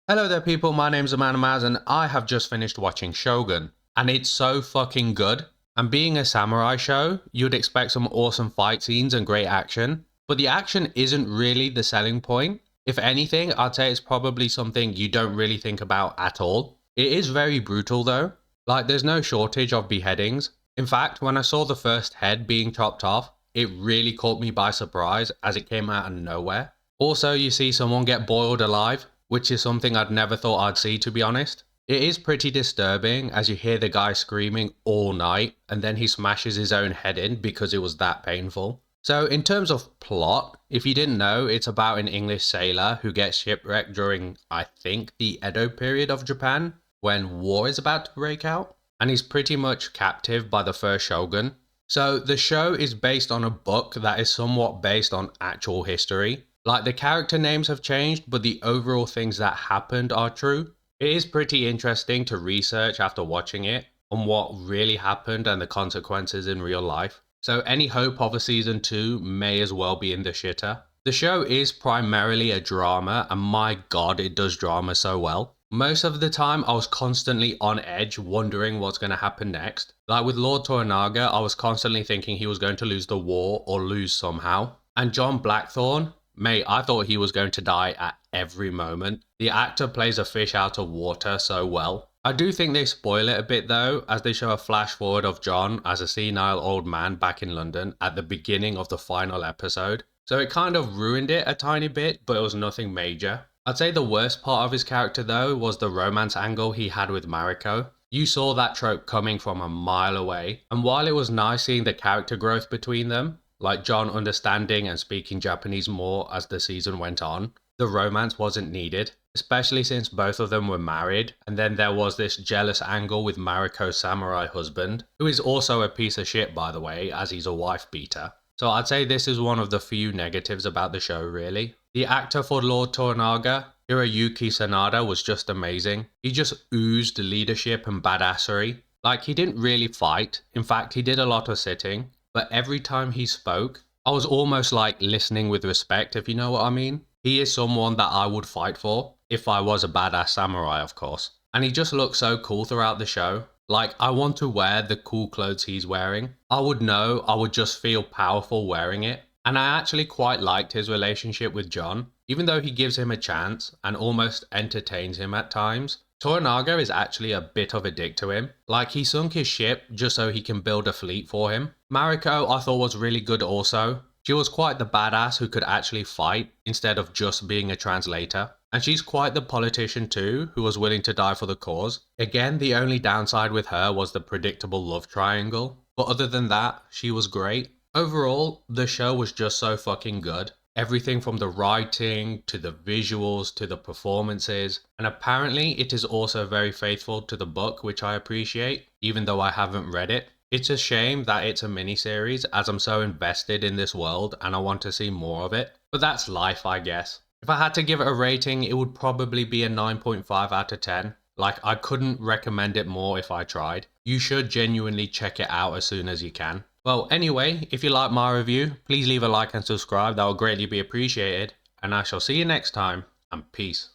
Hello there people, my name's Amaz and I have just finished watching Shogun. And it's so fucking good. And being a samurai show, you'd expect some awesome fight scenes and great action. But the action isn't really the selling point. If anything, I'd say it's probably something you don't really think about at all. It is very brutal though. Like there's no shortage of beheadings. In fact, when I saw the first head being chopped off, it really caught me by surprise as it came out of nowhere. Also, you see someone get boiled alive, which is something I'd never thought I'd see, to be honest. It is pretty disturbing as you hear the guy screaming all night and then he smashes his own head in because it was that painful. So in terms of plot, if you didn't know, it's about an English sailor who gets shipwrecked during, I think, the Edo period of Japan, when war is about to break out, and he's pretty much captive by the first shogun. So the show is based on a book that is somewhat based on actual history. Like the character names have changed, but the overall things that happened are true. It is pretty interesting to research after watching it on what really happened and the consequences in real life. So any hope of a season 2 may as well be in the shitter. The show is primarily a drama, and my god, it does drama so well. Most of the time I was constantly on edge wondering what's going to happen next. Like with Lord Toranaga, I was constantly thinking he was going to lose the war or lose somehow. And John Blackthorne, mate, I thought he was going to die at every moment. The actor plays a fish out of water so well. I do think they spoil it a bit though, as they show a flash forward of John as a senile old man back in London at the beginning of the final episode. So it kind of ruined it a tiny bit, but it was nothing major. I'd say the worst part of his character though was the romance angle he had with Mariko. You saw that trope coming from a mile away, and while it was nice seeing the character growth between them, like John understanding and speaking Japanese more as the season went on, the romance wasn't needed, especially since both of them were married, and then there was this jealous angle with Mariko's samurai husband, who is also a piece of shit by the way, as he's a wife beater. So I'd say this is one of the few negatives about the show really. The actor for Lord Toranaga, Hiroyuki Sanada, was just amazing. He just oozed leadership and badassery. Like he didn't really fight, in fact he did a lot of sitting, but every time he spoke, I was almost like listening with respect, if you know what I mean. He is someone that I would fight for, if I was a badass samurai of course. And he just looks so cool throughout the show. Like I want to wear the cool clothes he's wearing. I would just feel powerful wearing it. And I actually quite liked his relationship with John, even though he gives him a chance and almost entertains him at times. Toranaga is actually a bit of a dick to him. Like he sunk his ship just so he can build a fleet for him. Mariko I thought was really good also. She was quite the badass who could actually fight instead of just being a translator. And she's quite the politician too, who was willing to die for the cause. Again, the only downside with her was the predictable love triangle. But other than that, she was great. Overall, the show was just so fucking good. Everything from the writing, to the visuals, to the performances. And apparently it is also very faithful to the book, which I appreciate, even though I haven't read it. It's a shame that it's a miniseries, as I'm so invested in this world and I want to see more of it. But that's life, I guess. If I had to give it a rating, it would probably be a 9.5 out of 10. Like, I couldn't recommend it more if I tried. You should genuinely check it out as soon as you can. Well, anyway, if you like my review, please leave a like and subscribe. That would greatly be appreciated. And I shall see you next time, and peace.